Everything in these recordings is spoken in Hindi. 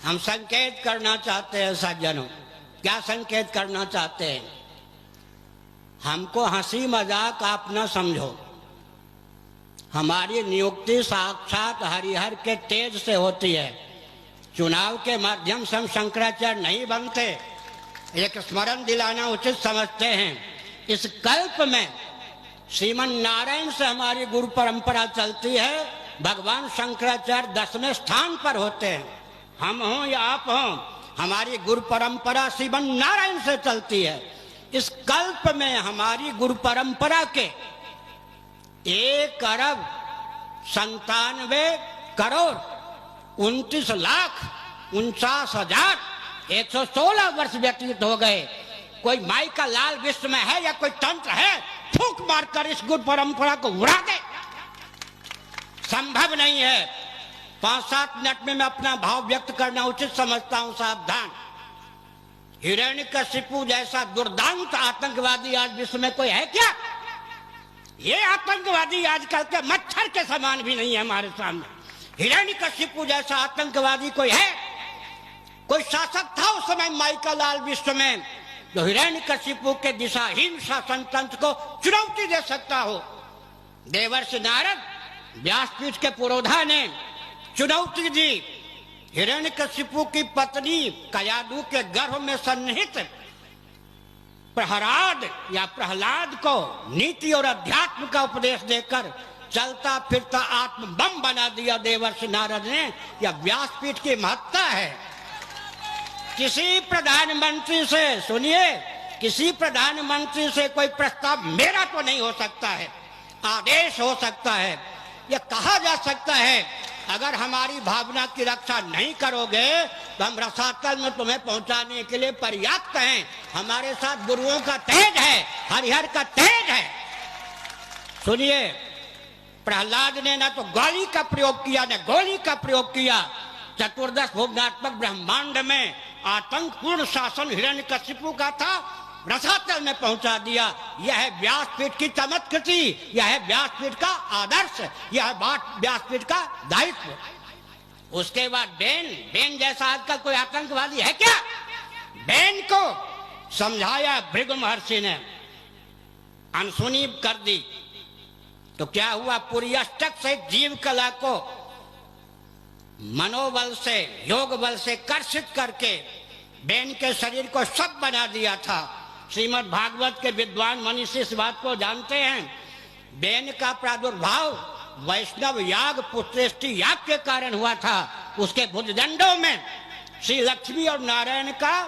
हम संकेत करना चाहते हैं सज्जनों। क्या संकेत करना चाहते हैं? हमको हंसी मजाक आप न समझो। हमारी नियुक्ति साक्षात हरिहर के तेज से होती है। चुनाव के माध्यम से हम शंकराचार्य नहीं बनते। एक स्मरण दिलाना उचित समझते हैं। इस कल्प में श्रीमन नारायण से हमारी गुरु परंपरा चलती है। भगवान शंकराचार्य 10वें स्थान पर होते हैं। हम हों या आप हों, हमारी गुरु परंपरा श्रीमन नारायण से चलती है। इस कल्प में हमारी गुरु परंपरा के 1,29,49,49,116 वर्ष व्यतीत हो गए। कोई माई का लाल विश्व में है या कोई तंत्र है फूंक मारकर इस गुरु परंपरा को उड़ा दे? संभव नहीं है। 5-7 मिनट में मैं अपना भाव व्यक्त करना उचित समझता हूं। सावधान। हिरण्यकशिपु जैसा दुर्दांत आतंकवादी आज विश्व में कोई है क्या? ये आतंकवादी आजकल के मच्छर के समान भी नहीं है हमारे सामने। हिरण्यकशिपु जैसा आतंकवादी कोई है? कोई शासक था उस समय माइका लाल विश्व में जो हिरण्यकशिपु के दिशाहीन शासन तंत्र को चुनौती दे सकता हो? देवर्षि नारद व्यासपीठ के पुरोधा ने चुनौती दी। हिरण्यकशिपु की पत्नी कयादू के गर्भ में सन्निहित प्रहलाद को नीति और अध्यात्म का उपदेश देकर चलता फिरता आत्म बम बना दिया देवर्षि नारद ने। यह व्यासपीठ की महत्ता है। किसी प्रधानमंत्री से, सुनिए, किसी प्रधानमंत्री से कोई प्रस्ताव मेरा तो नहीं हो सकता है, आदेश हो सकता है। यह कहा जा सकता है अगर हमारी भावना की रक्षा नहीं करोगे तो हम रसातल में तुम्हें पहुंचाने के लिए पर्याप्त हैं। हमारे साथ गुरुओं का तेज है, हरिहर का तेज है। सुनिए, प्रहलाद ने ना तो गोली का प्रयोग किया न गोली का प्रयोग किया। चतुर्दश भुवनात्मक ब्रह्मांड में आतंकपूर्ण शासन हिरण्यकशिपु का था, रसातल में पहुंचा दिया। यह है व्यासपीठ की चमत्कृति, यह है व्यासपीठ का आदर्श, यह है व्यासपीठ का दायित्व। उसके बाद बेन जैसा आजकल कोई आतंकवादी है क्या? बेन को समझाया भृगु महर्षि ने, अनसुनी कर दी तो क्या हुआ? पूरी अष्टक से जीव कला को मनोबल से, योग बल से कर्षित करके बेन के शरीर को सब बना दिया था। श्रीमद् भागवत के विद्वान मनीषी इस बात को जानते हैं। बेन का प्रादुर्भाव वैष्णव याग, पुत्रेष्टि याग के कारण हुआ था। उसके भुजदंडों में श्री लक्ष्मी और नारायण का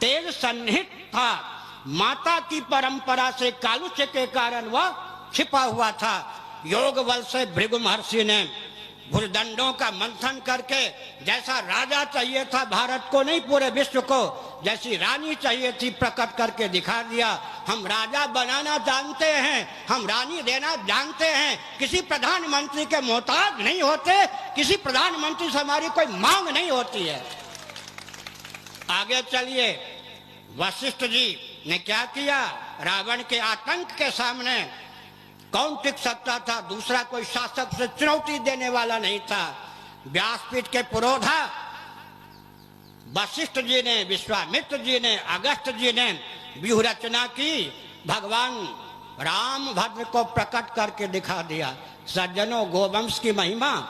तेज सन्निहित था। माता की परंपरा से कालुष्य के कारण वह छिपा हुआ था। योग बल से भृगु महर्षि ने भुजदंडों का मंथन करके जैसा राजा चाहिए था भारत को नहीं पूरे विश्व को, जैसी रानी चाहिए थी प्रकट करके दिखा दिया। हम राजा बनाना जानते हैं, हम रानी देना जानते हैं, किसी प्रधानमंत्री के मोहताज नहीं होते, किसी प्रधानमंत्री से हमारी कोई मांग नहीं होती है। आगे चलिए, वशिष्ठ जी ने क्या किया? रावण के आतंक के सामने कौन टिक सकता था? दूसरा कोई शासक से चुनौती देने वाला नहीं था। व्यासपीठ के पुरोधा वशिष्ठ जी ने, विश्वामित्र जी ने, अगस्त्य जी ने व्यूह रचना की। भगवान रामभद्र को प्रकट करके दिखा दिया। सज्जनों, गोवंश की महिमा,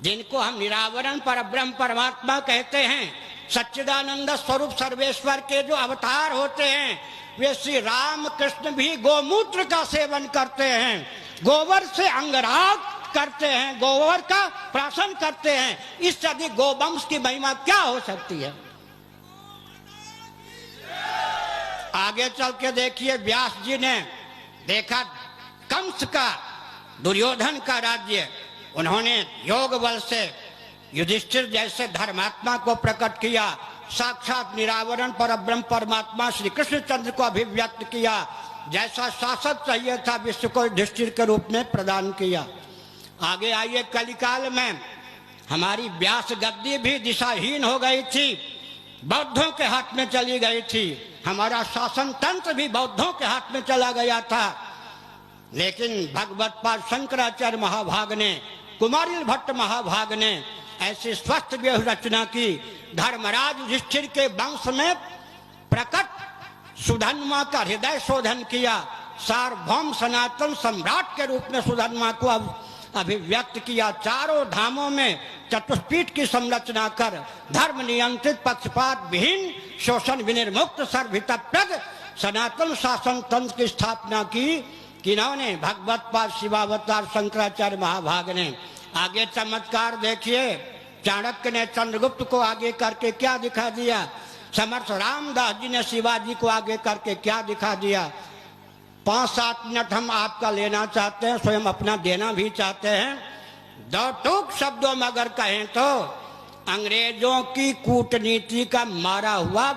जिनको हम निरावरण परब्रह्म परमात्मा कहते हैं, सच्चिदानंद स्वरूप सर्वेश्वर के जो अवतार होते हैं, वे श्री राम कृष्ण भी गोमूत्र का सेवन करते हैं, गोबर से अंगराग करते हैं, गोबर का प्राशन करते हैं। इससे अधिक गोवंश की महिमा क्या हो सकती है? आगे चल के देखिए, व्यास जी ने देखा कंस का, दुर्योधन का राज्य। उन्होंने योग बल से युधिष्ठिर जैसे धर्मात्मा को प्रकट किया। साक्षात निरावरण परब्रह्म परमात्मा श्री कृष्णचंद्र को अभिव्यक्त किया। जैसा शासक चाहिए था विश्व को युधिष्ठिर के रूप में प्रदान किया। आगे आइए, कलिकाल में हमारी व्यास गद्दी भी दिशाहीन हो गई थी, बौद्धों के हाथ में चली गई थी। हमारा शासन तंत्र भी बौद्धों के हाथ में चला गया था। लेकिन भगवत पाद शंकराचार्य महाभाग ने, कुमारिल भट्ट महाभाग ने ऐसी स्वस्थ व्यूह रचना की। धर्मराज युधिष्ठिर के वंश में प्रकट सुधन्मा का हृदय शोधन किया। सार्वभौम सनातन सम्राट के रूप में सुधन्मा को अभिव्यक्त किया। चारों धामों में चतुष्पीठ की संरचना कर धर्म नियंत्रित पक्षपात विहीन शोषण विनिर्मुक्त सर्वहितप्रद सनातन शासन तंत्र की स्थापना की। किन्होंने? भगवत पाद शिवावतार शंकराचार्य महाभाग ने। आगे चमत्कार देखिए, चाणक्य ने चंद्रगुप्त को आगे करके क्या दिखा दिया, समर्थ रामदास जी ने शिवाजी को आगे करके क्या दिखा दिया। 5-7 मिनट हम आपका लेना चाहते हैं, स्वयं अपना देना भी चाहते हैं। 2 टूक शब्दों में अगर कहें तो अंग्रेजों की कूटनीति का मारा हुआ